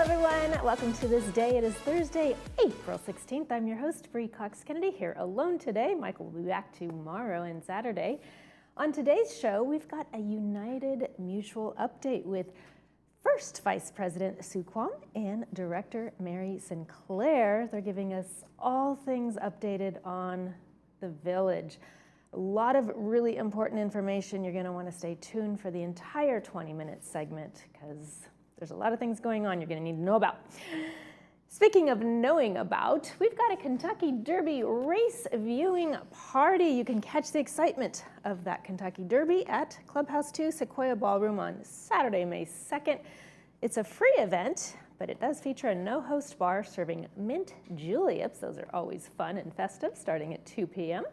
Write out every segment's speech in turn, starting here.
everyone. Welcome to This Day. It is Thursday, April 16th. I'm your host, Bree Cox Kennedy, here alone today. Michael will be back tomorrow and Saturday. On today's show, we've got a United Mutual update with First Vice President Sue Kwong and Director Mary Sinclair. They're giving us all things updated on the village. A lot of really important information. You're going to want to stay tuned for the entire 20-minute segment because there's a lot of things going on you're going to need to know about. Speaking of knowing about, we've got a Kentucky Derby race viewing party. You can catch the excitement of that Kentucky Derby at Clubhouse 2 Sequoia Ballroom on Saturday, May 2nd. It's a free event, but it does feature a no-host bar serving mint juleps. Those are always fun and festive, starting at 2 p.m.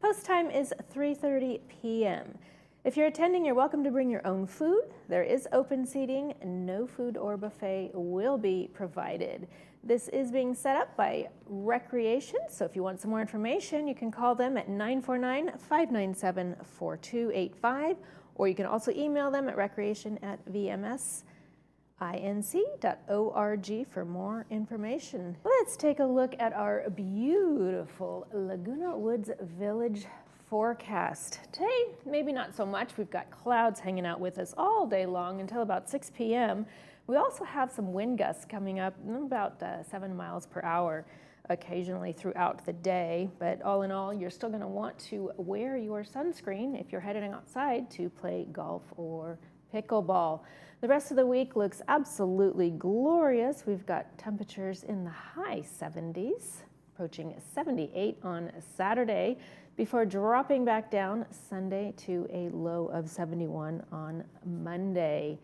Post time is 3:30 p.m. If you're attending, you're welcome to bring your own food. There is open seating. No food or buffet will be provided. This is being set up by Recreation, so if you want some more information, you can call them at 949-597-4285, or you can also email them at recreation@vmsinc.org for more information. Let's take a look at our beautiful Laguna Woods Village forecast. Today, maybe not so much. We've got clouds hanging out with us all day long until about 6 p.m. We also have some wind gusts coming up about 7 miles per hour occasionally throughout the day. But all in all, you're still going to want to wear your sunscreen if you're heading outside to play golf or pickleball. The rest of the week looks absolutely glorious. We've got temperatures in the high 70s, approaching 78 on Saturday, before dropping back down Sunday to a low of 71 on Monday.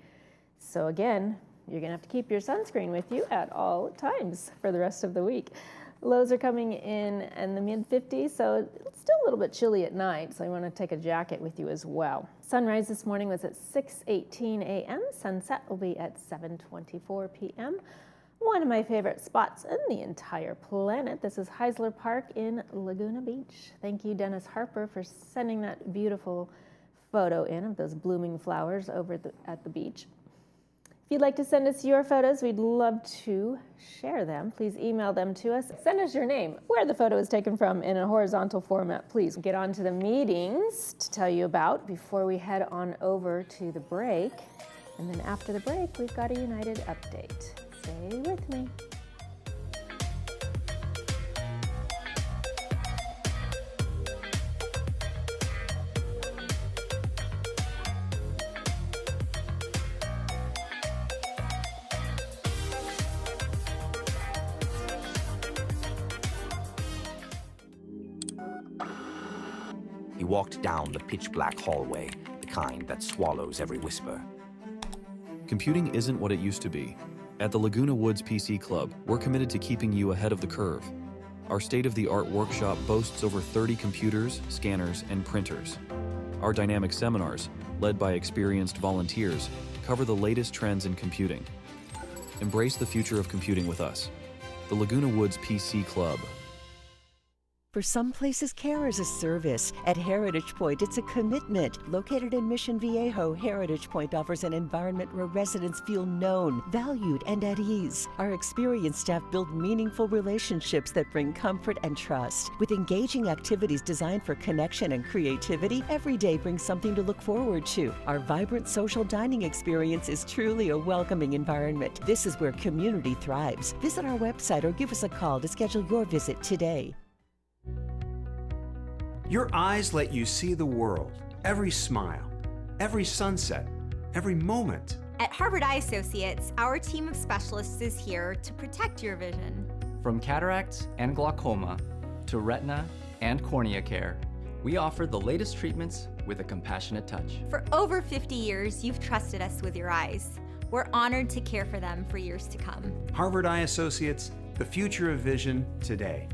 So again, you're gonna have to keep your sunscreen with you at all times for the rest of the week. Lows are coming in the mid 50s, so it's still a little bit chilly at night, so you want to take a jacket with you as well. Sunrise this morning was at 6:18 a.m. Sunset will be at 7:24 p.m. One of my favorite spots in the entire planet. This is Heisler Park in Laguna Beach. Thank you, Dennis Harper, for sending that beautiful photo in of those blooming flowers over at the beach. If you'd like to send us your photos, we'd love to share them. Please email them to us. Send us your name, where the photo is taken from in a horizontal format. Please get on to the meetings to tell you about before we head on over to the break. And then after the break, we've got a United update. Stay with me. He walked down the pitch-black hallway, the kind that swallows every whisper. Computing isn't what it used to be. At the Laguna Woods PC Club, we're committed to keeping you ahead of the curve. Our state-of-the-art workshop boasts over 30 computers, scanners, and printers. Our dynamic seminars, led by experienced volunteers, cover the latest trends in computing. Embrace the future of computing with us. The Laguna Woods PC Club. For some places, care is a service. At Heritage Point, it's a commitment. Located in Mission Viejo, Heritage Point offers an environment where residents feel known, valued, and at ease. Our experienced staff build meaningful relationships that bring comfort and trust. With engaging activities designed for connection and creativity, every day brings something to look forward to. Our vibrant social dining experience is truly a welcoming environment. This is where community thrives. Visit our website or give us a call to schedule your visit today. Your eyes let you see the world, every smile, every sunset, every moment. At Harvard Eye Associates, our team of specialists is here to protect your vision. From cataracts and glaucoma to retina and cornea care, we offer the latest treatments with a compassionate touch. For over 50 years, you've trusted us with your eyes. We're honored to care for them for years to come. Harvard Eye Associates, the future of vision today.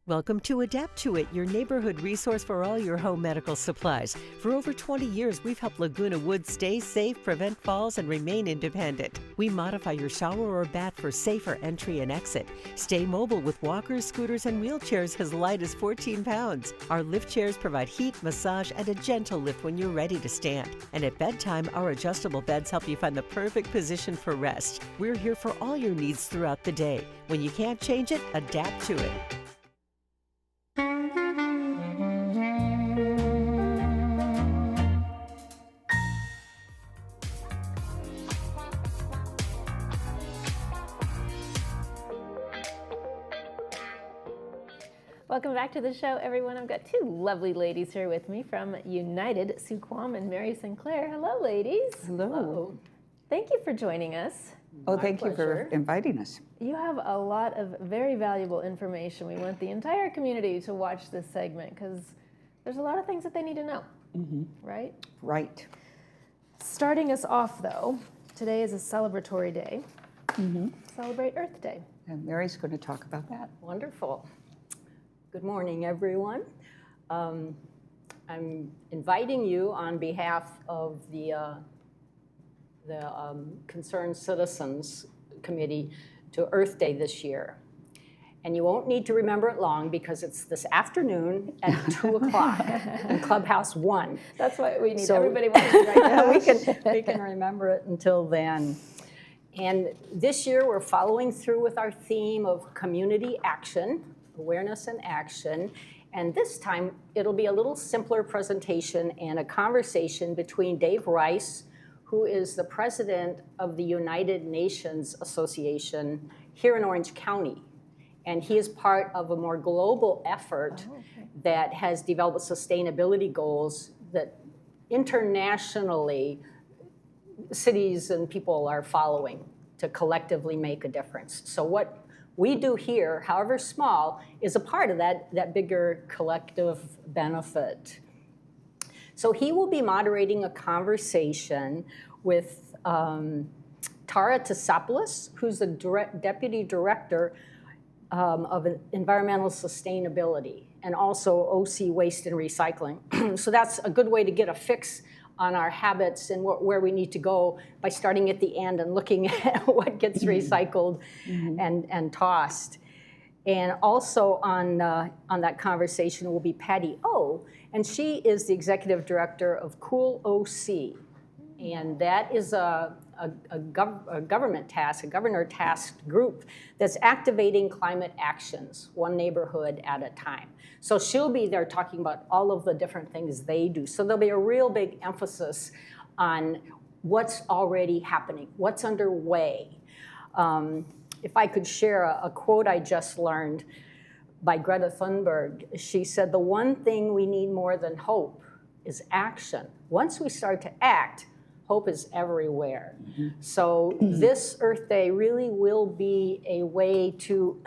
Welcome to Adapt to It, your neighborhood resource for all your home medical supplies. For over 20 years, we've helped Laguna Woods stay safe, prevent falls, and remain independent. We modify your shower or bath for safer entry and exit. Stay mobile with walkers, scooters, and wheelchairs as light as 14 pounds. Our lift chairs provide heat, massage, and a gentle lift when you're ready to stand. And at bedtime, our adjustable beds help you find the perfect position for rest. We're here for all your needs throughout the day. When you can't change it, adapt to it. Welcome back to the show, everyone. I've got two lovely ladies here with me from United, Sue Quam and Mary Sinclair. Hello, ladies. Hello. Thank you for joining us. Oh, thank you for inviting us. You have a lot of very valuable information. We want the entire community to watch this segment because there's a lot of things that they need to know, right? Right. Starting us off, though, today is a celebratory day. Celebrate Earth Day. And Mary's going to talk about that. Wonderful. Good morning, everyone. I'm inviting you on behalf of the Concerned Citizens Committee to Earth Day this year. And you won't need to remember it long because it's this afternoon at 2 o'clock in Clubhouse 1. That's what we need. So Everybody wants to write down. we can remember it until then. And this year we're following through with our theme of community action, awareness and action. And this time it'll be a little simpler presentation and a conversation between Dave Rice, who is the president of the United Nations Association here in Orange County. And he is part of a more global effort that has developed sustainability goals that internationally cities and people are following to collectively make a difference. So what we do here, however small, is a part of that bigger collective benefit. So he will be moderating a conversation with Tara Tassopoulos, who's the Deputy Director of Environmental Sustainability, and also OC Waste and Recycling. So that's a good way to get a fix on our habits and where we need to go by starting at the end and looking at what gets recycled and tossed. And also on that conversation will be Patty O, and she is the Executive Director of Cool OC. And that is a government task, a governor-tasked group that's activating climate actions, one neighborhood at a time. So she'll be there talking about all of the different things they do. So there'll be a real big emphasis on what's already happening, what's underway. If I could share a quote I just learned by Greta Thunberg, she said, "The one thing we need more than hope is action. Once we start to act, hope is everywhere." So this Earth Day really will be a way to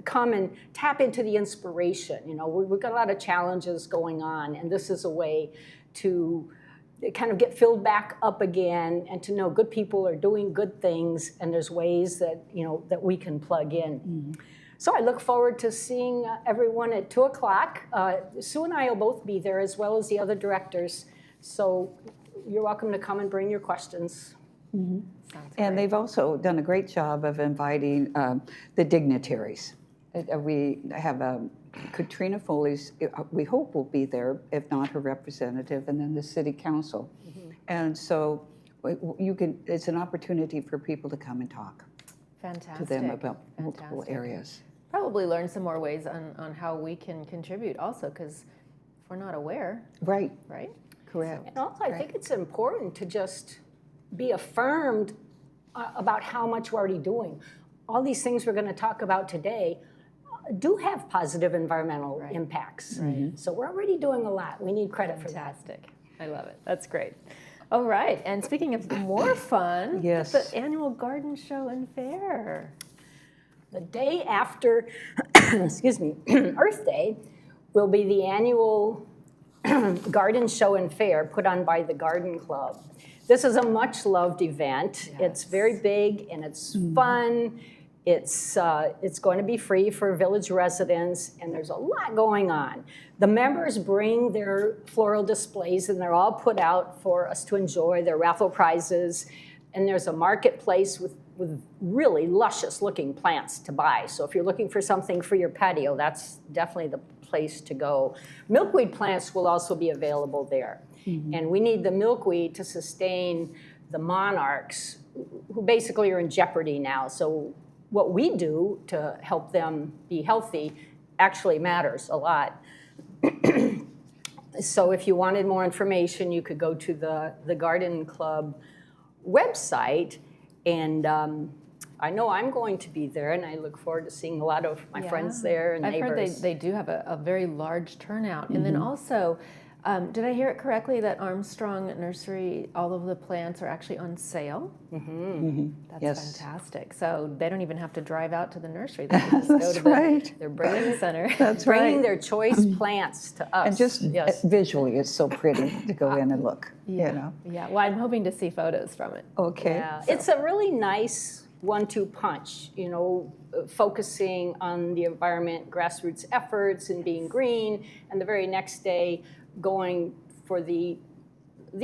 come and tap into the inspiration. You know, we've got a lot of challenges going on, and this is a way to kind of get filled back up again and to know good people are doing good things, and there's ways that, you know, that we can plug in. So I look forward to seeing everyone at 2 o'clock. Sue and I will both be there, as well as the other directors. So you're welcome to come and bring your questions. And they've also done a great job of inviting the dignitaries. We have Katrina Foley's, we hope will be there, if not her representative, and then the city council. And so it's an opportunity for people to come and talk to them about multiple areas. Probably learn some more ways on how we can contribute also, because if we're not aware. Right. Correct. And also, I think it's important to just be affirmed about how much we're already doing. All these things we're going to talk about today do have positive environmental impacts. So we're already doing a lot. We need credit for that. Fantastic. I love it. That's great. All right. And speaking of more fun, Yes. the annual garden show and fair. The day after, excuse me, Earth Day will be the annual garden show and fair put on by the Garden Club. This is a much-loved event. It's very big and it's fun. It's going to be free for village residents, and there's a lot going on. The members bring their floral displays, and they're all put out for us to enjoy. They're raffle prizes, and there's a marketplace with really luscious-looking plants to buy. So if you're looking for something for your patio, that's definitely the place to go. Milkweed plants will also be available there. And we need the milkweed to sustain the monarchs, who basically are in jeopardy now. So what we do to help them be healthy actually matters a lot. So if you wanted more information, you could go to the Garden Club website, and I know I'm going to be there, and I look forward to seeing a lot of my friends there and I've neighbors. heard they do have a very large turnout. And then also, did I hear it correctly that Armstrong Nursery, all of the plants are actually on sale? That's Yes. fantastic. So they don't even have to drive out to the nursery. They can just go That's to right. their breeding center. That's Bringing right. their choice plants to us. And just yes. visually, it's so pretty to go in and look, you know. Yeah, well, I'm hoping to see photos from it. Okay. Yeah, it's a really nice 1-2 punch, you know, focusing on the environment, grassroots efforts, and being green, and the very next day going for the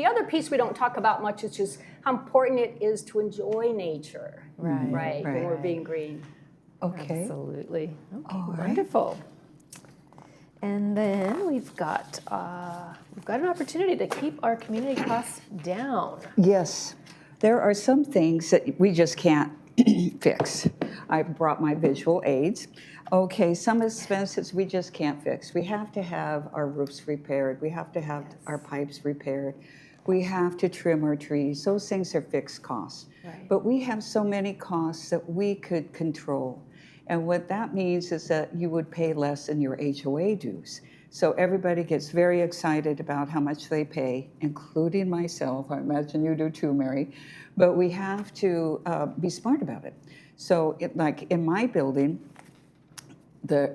other piece we don't talk about much, is just how important it is to enjoy nature. Right. When we're being green. Okay. Absolutely. Okay, All right. wonderful. And then we've got an opportunity to keep our community costs down. Yes. There are some things that we just can't fix. I brought my visual aids. Okay, some expenses we just can't fix. We have to have our roofs repaired. We have to have our pipes repaired. We have to trim our trees. Those things are fixed costs. Right. But we have so many costs that we could control. And what that means is that you would pay less in your HOA dues. So everybody gets very excited about how much they pay, including myself. I imagine you do too, Mary. But we have to be smart about it. So like in my building,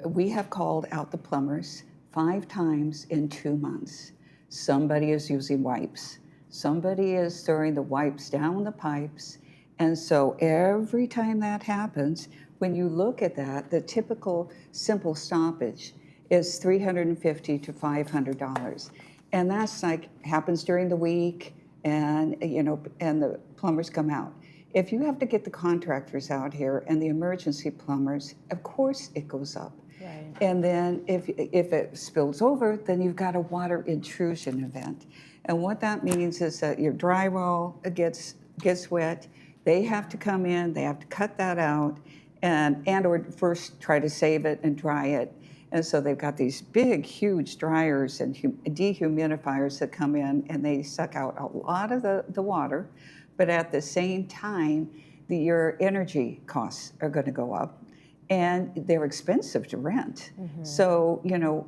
we have called out the plumbers 5 times in 2 months. Somebody is using wipes. Somebody is throwing the wipes down the pipes. And so every time that happens, when you look at that, the typical simple stoppage is $350 to $500. And that's like happens during the week, and and the plumbers come out. If you have to get the contractors out here and the emergency plumbers, of course it goes up. Right. And then if it spills over, then you've got a water intrusion event. And what that means is that your drywall gets wet. They have to come in, they have to cut that out, and or first try to save it and dry it. And so they've got these big, huge dryers and dehumidifiers that come in, and they suck out a lot of the water. But at the same time, your energy costs are going to go up, and they're expensive to rent. So,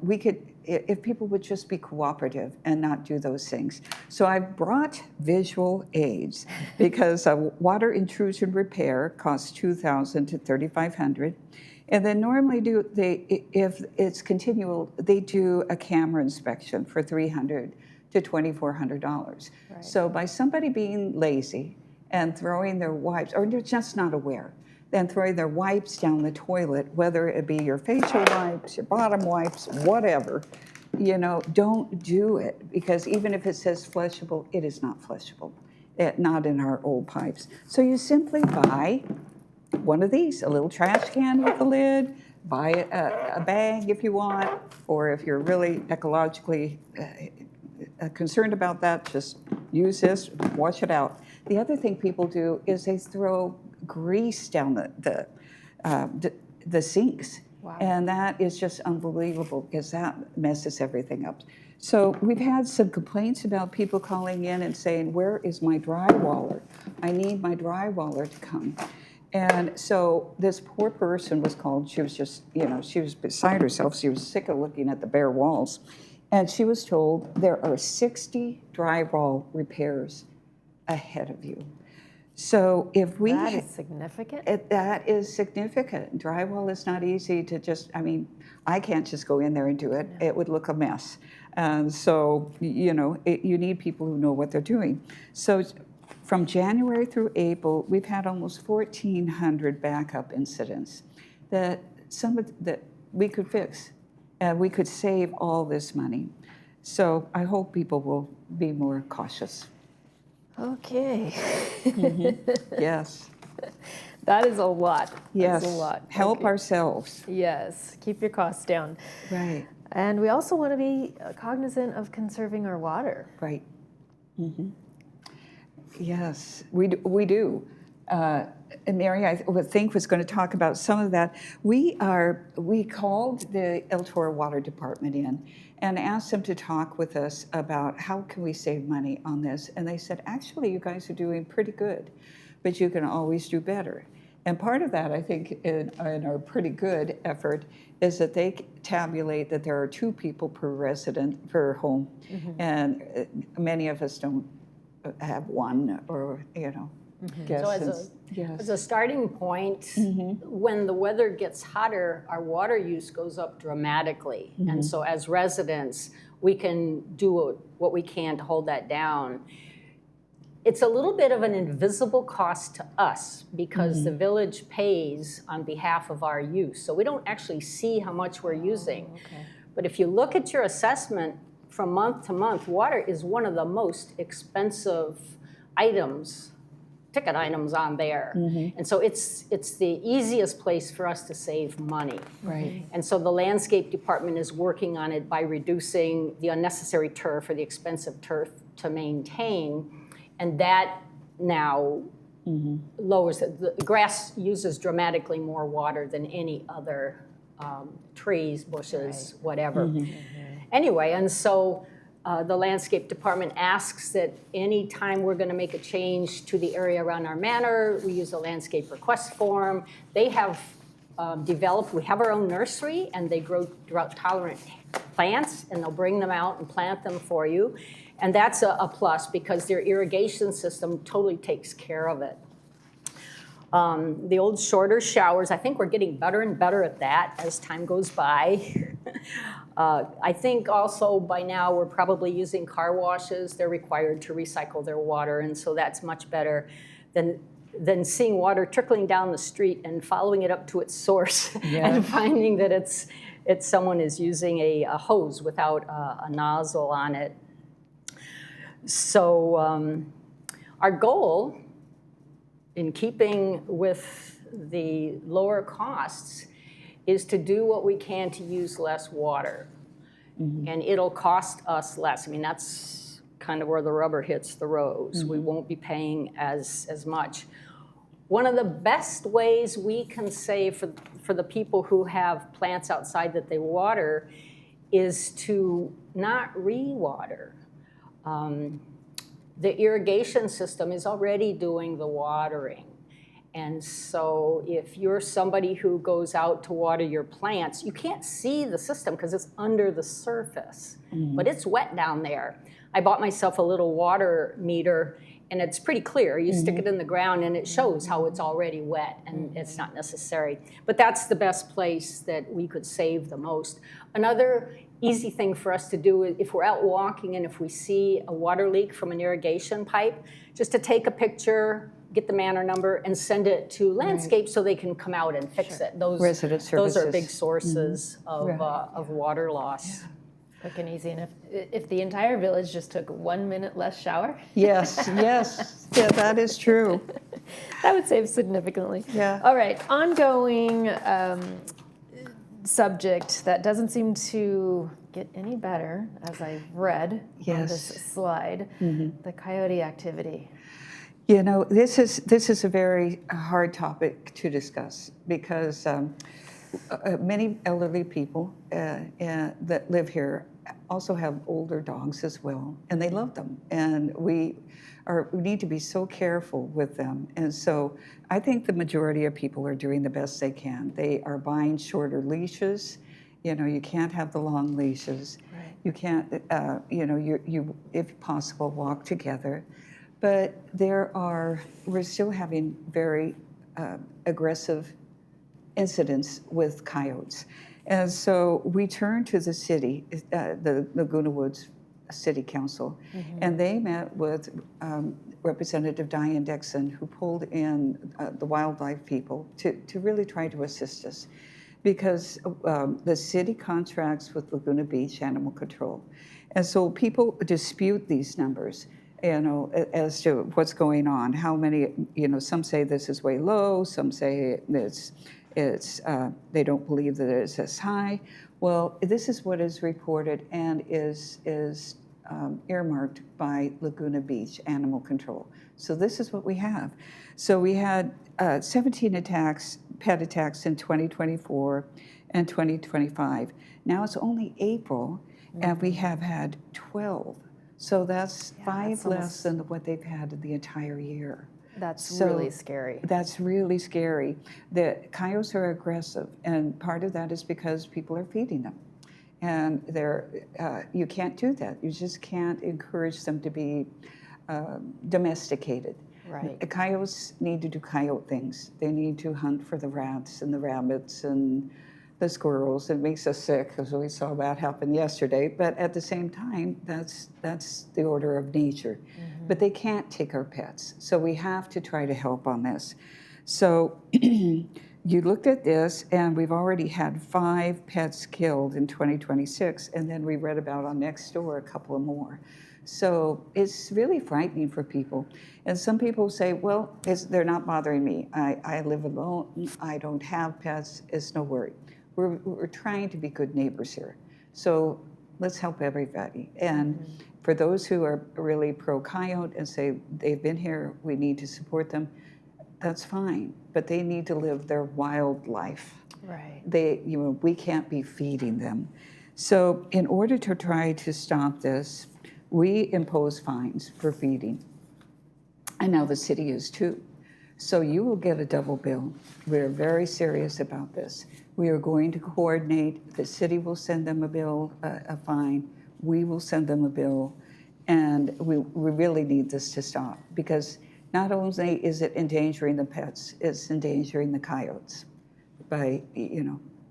we could, if people would just be cooperative and not do those things. So I brought visual aids because a water intrusion repair costs $2,000 to $3,500. And then normally if it's continual, they do a camera inspection for $300 to $2,400. Right. So by somebody being lazy and throwing their wipes, or they're just not aware, then throwing their wipes down the toilet, whether it be your facial wipes, your bottom wipes, whatever, don't do it, because even if it says flushable, it is not flushable, not in our old pipes. So you simply buy one of these, a little trash can with a lid, buy a bag if you want, or if you're really ecologically concerned about that, just use this, wash it out. The other thing people do is they throw grease down the sinks. Wow. And that is just unbelievable, because that messes everything up. So we've had some complaints about people calling in and saying, where is my drywaller? I need my drywaller to come. And so this poor person was called. She was just, she was beside herself. She was sick of looking at the bare walls. And she was told there are 60 drywall repairs ahead of you. So if we... That is significant. That is significant. Drywall is not easy to just, I can't just go in there and do it. No. It would look a mess. And so, you need people who know what they're doing. So From January through April, we've had almost 1,400 backup incidents that that we could fix. We could save all this money. So I hope people will be more cautious. Okay. Yes. That is a lot. Yes. That's a lot. Help Okay. ourselves. Yes. Keep your costs down. Right. And we also want to be cognizant of conserving our water. Right. Yes, we do. And Mary, I would think, was going to talk about some of that. We called the El Toro Water Department in and asked them to talk with us about how can we save money on this. And they said, actually, you guys are doing pretty good, but you can always do better. And part of that, I think, in our pretty good effort is that they tabulate that there are 2 people per resident per home. And many of us don't have one, or, guess. So as a starting point, when the weather gets hotter, our water use goes up dramatically. And so as residents, we can do what we can to hold that down. It's a little bit of an invisible cost to us because the village pays on behalf of our use. So we don't actually see how much we're using. Okay. But if you look at your assessment from month to month, water is one of the most expensive ticket items on there. And so it's the easiest place for us to save money. Right. And so the landscape department is working on it by reducing the unnecessary turf or the expensive turf to maintain. And that now lowers it. The grass uses dramatically more water than any other trees, bushes, whatever. Anyway, and so the landscape department asks that any time we're going to make a change to the area around our manor, we use a landscape request form. They have we have our own nursery, and they grow drought-tolerant plants, and they'll bring them out and plant them for you. And that's a plus because their irrigation system totally takes care of it. The old shorter showers, I think we're getting better and better at that as time goes by. I think also by now we're probably using car washes. They're required to recycle their water, and so that's much better than seeing water trickling down the street and following it up to its source and finding that someone is using a hose without a nozzle on it. So our goal, in keeping with the lower costs, is to do what we can to use less water. And it'll cost us less. I mean, that's kind of where the rubber hits the road. We won't be paying as much. One of the best ways we can save for the people who have plants outside that they water is to not re-water. The irrigation system is already doing the watering. And so if you're somebody who goes out to water your plants, you can't see the system because it's under the surface, but it's wet down there. I bought myself a little water meter, and it's pretty clear. You stick it in the ground, and it shows how it's already wet, and it's not necessary. But that's the best place that we could save the most. Another easy thing for us to do is if we're out walking and if we see a water leak from an irrigation pipe, just to take a picture, get the manor number, and send it to landscape so they can come out and fix it. Those are big sources of water loss. Quick and easy. And if the entire village just took 1 minute less shower, Yes, yeah, that is true. that would save significantly. Yeah. All right, ongoing subject that doesn't seem to get any better, as I've read on this slide, the coyote activity. You know, this is a very hard topic to discuss because many elderly people that live here also have older dogs as well, and they love them. And we need to be so careful with them. And so I think the majority of people are doing the best they can. They are buying shorter leashes. You know, you can't have the long leashes. Right. You can't, you if possible, walk together. But we're still having very aggressive incidents with coyotes. And so we turned to the city, the Laguna Woods City Council, and they met with Representative Diane Dixon, who pulled in the wildlife people to really try to assist us, because the city contracts with Laguna Beach Animal Control, and so people dispute these numbers, you know, as to what's going on. How many? You know, some say this is way low. Some say it's they don't believe that it's as high. Well, this is what is reported and is earmarked by Laguna Beach Animal Control. So this is what we have. So we had 17 pet attacks in 2024 and 2025. Now it's only April, and we have had 12. So that's 5 less than what they've had in the entire year. That's really scary. That's really scary. The coyotes are aggressive, and part of that is because people are feeding them. And you can't do that. You just can't encourage them to be domesticated. Right. Coyotes need to do coyote things. They need to hunt for the rats and the rabbits and the squirrels. It makes us sick, because we saw that happen yesterday. But at the same time, that's the order of nature. But they can't take our pets. So we have to try to help on this. So you looked at this, and we've already had 5 pets killed in 2026, and then we read about on Nextdoor a couple of more. So it's really frightening for people. And some people say, well, they're not bothering me. I live alone. I don't have pets. It's no worry. We're trying to be good neighbors here. So let's help everybody. And for those who are really pro-coyote and say they've been here, we need to support them, that's fine. But they need to live their wild life. Right. We can't be feeding them. So in order to try to stop this, we impose fines for feeding. And now the city is too. So you will get a double bill. We're very serious about this. We are going to coordinate. The city will send them a bill, a fine. We will send them a bill. And we really need this to stop, because not only is it endangering the pets, it's endangering the coyotes by,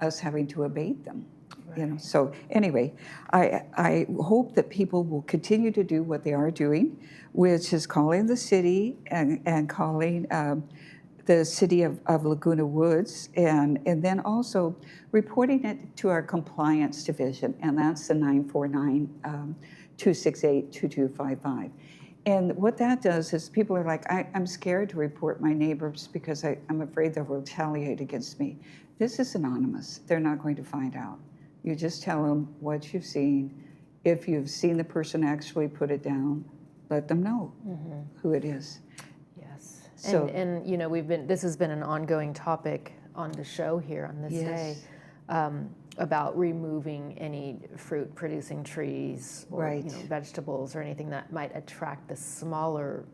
us having to abate them. Right. So anyway, I hope that people will continue to do what they are doing, which is calling the city and calling the city of Laguna Woods, and then also reporting it to our compliance division, and that's the 949-268-2255. And what that does is people are like, I'm scared to report my neighbors because I'm afraid they'll retaliate against me. This is anonymous. They're not going to find out. You just tell them what you've seen. If you've seen the person actually put it down, let them know who it is. Yes. So, and this has been an ongoing topic on the show here on ThisDay, about removing any fruit-producing trees or vegetables or anything that might attract the smaller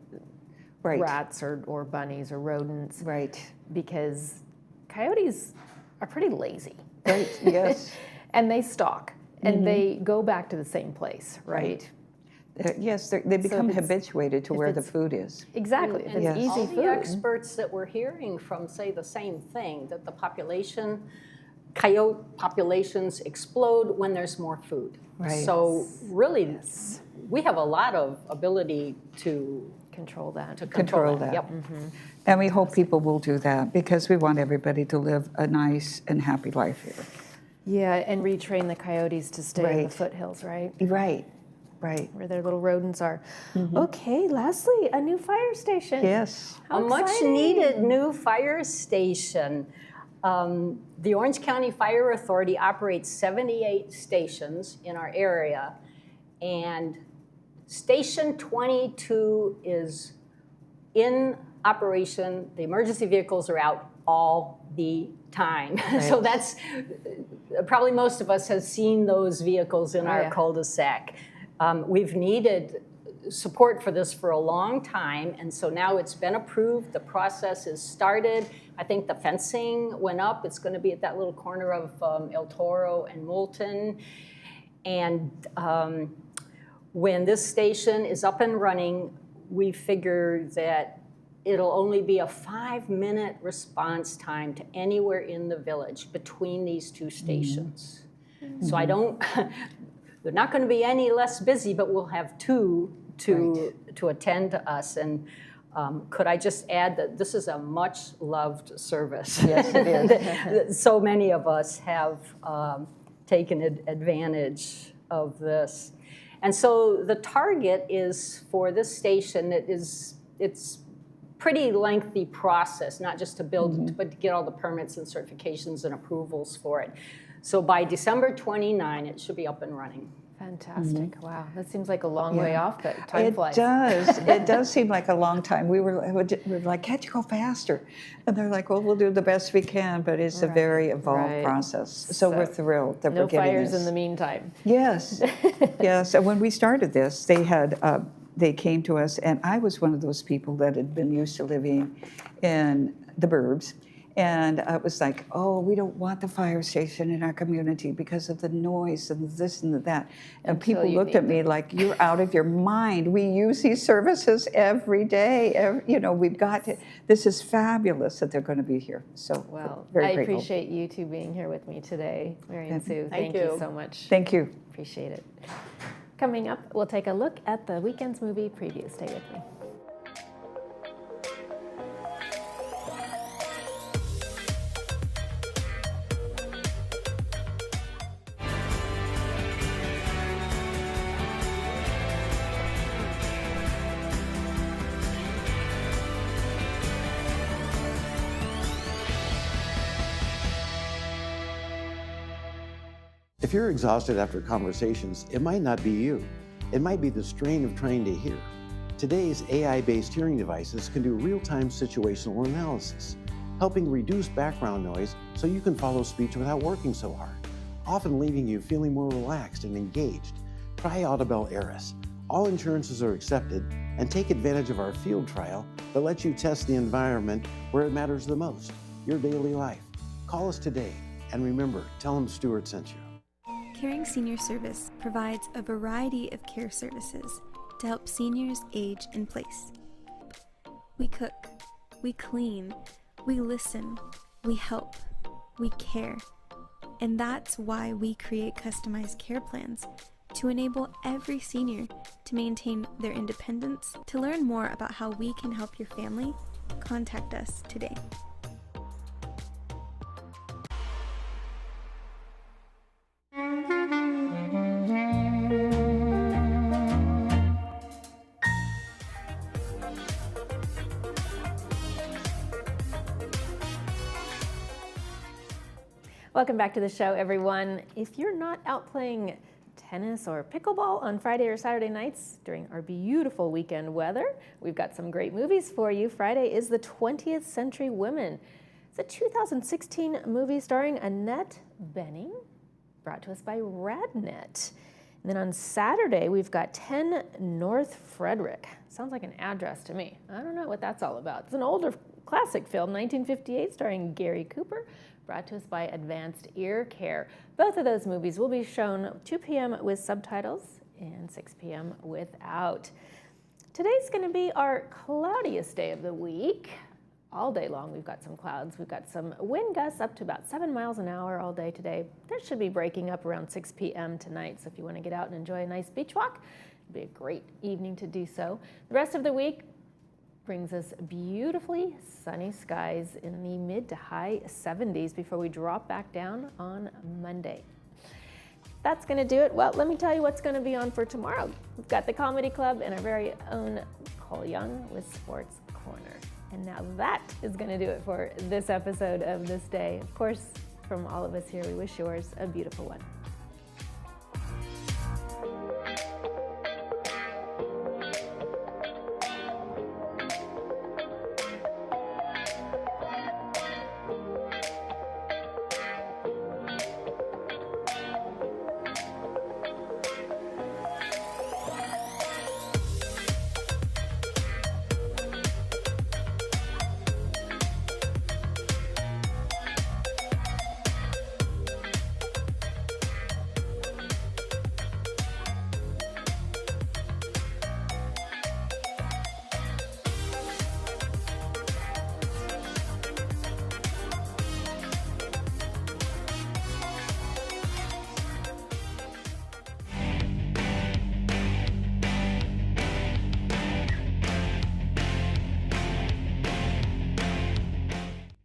rats or bunnies or rodents. Right. Because coyotes are pretty lazy. Right, yes. And they stalk, and they go back to the same place, right? Yes, they become habituated to where the food is. Exactly. If it's easy all food. the experts that we're hearing from say the same thing, that the coyote populations explode when there's more food. Right. So really, we have a lot of ability to control that. Control that. Yep. And we hope people will do that, because we want everybody to live a nice and happy life here. Yeah, and retrain the coyotes to stay in the foothills, right? Right. Where their little rodents are. Okay, lastly, a new fire station. Yes. A much needed new fire station. The Orange County Fire Authority operates 78 stations in our area, and Station 22 is in operation. The emergency vehicles are out all the time. So that's probably most of us have seen those vehicles in our cul-de-sac. We've needed support for this for a long time, and so now it's been approved. The process is started. I think the fencing went up. It's going to be at that little corner of El Toro and Moulton. And when this station is up and running, we figure that it'll only be a 5-minute response time to anywhere in the village between these two stations. So I don't, they're not going to be any less busy, but we'll have two to attend to us. And could I just add that this is a much-loved service? Yes, it is. So many of us have taken advantage of this. And so the target is for this station, it's pretty lengthy process, not just to build, but to get all the permits and certifications and approvals for it. So by December 29, it should be up and running. Fantastic. Wow. That seems like a long way off, but time flies. It does. It does seem like a long time. We were like, can't you go faster? And they're like, well, we'll do the best we can, but it's a very involved process. So we're thrilled that we're getting this. No fires in the meantime. Yes. Yes. And when we started this, they came to us, and I was one of those people that had been used to living in the burbs. And it was like, oh, we don't want the fire station in our community because of the noise and this and that. And people looked at me like, you're out of your mind. We use these services every day. We've got to, this is fabulous that they're going to be here. So, well, very I grateful. appreciate you two being here with me today, Mary and Sue. Thank you you so much. Thank you. Appreciate it. Coming up, we'll take a look at the weekend's movie preview. Stay with me. If you're exhausted after conversations, it might not be you. It might be the strain of trying to hear. Today's AI-based hearing devices can do real-time situational analysis, helping reduce background noise so you can follow speech without working so hard, often leaving you feeling more relaxed and engaged. Try Audibel Eris. All insurances are accepted, and take advantage of our field trial that lets you test the environment where it matters the most, your daily life. Call us today, and remember, tell them Stuart sent you. Caring Senior Service provides a variety of care services to help seniors age in place. We cook, we clean, we listen, we help, we care. And that's why we create customized care plans to enable every senior to maintain their independence. To learn more about how we can help your family, contact us today. Welcome back to the show, everyone. If you're not out playing tennis or pickleball on Friday or Saturday nights during our beautiful weekend weather, we've got some great movies for you. Friday is The 20th Century Women. It's a 2016 movie starring Annette Bening, brought to us by RadNet. And then on Saturday, we've got 10 North Frederick. Sounds like an address to me. I don't know what that's all about. It's an older classic film, 1958, starring Gary Cooper, brought to us by Advanced Ear Care. Both of those movies will be shown 2 p.m. with subtitles and 6 p.m. without. Today's going to be our cloudiest day of the week. All day long, we've got some clouds. We've got some wind gusts up to about 7 miles an hour all day today. That should be breaking up around 6 p.m. tonight, so if you want to get out and enjoy a nice beach walk, it'll be a great evening to do so. The rest of the week brings us beautifully sunny skies in the mid to high 70s before we drop back down on Monday. That's going to do it. Well, let me tell you what's going to be on for tomorrow. We've got the Comedy Club and our very own Cole Young with Sports Corner. And now that is going to do it for this episode of This Day. Of course, from all of us here, we wish yours a beautiful one.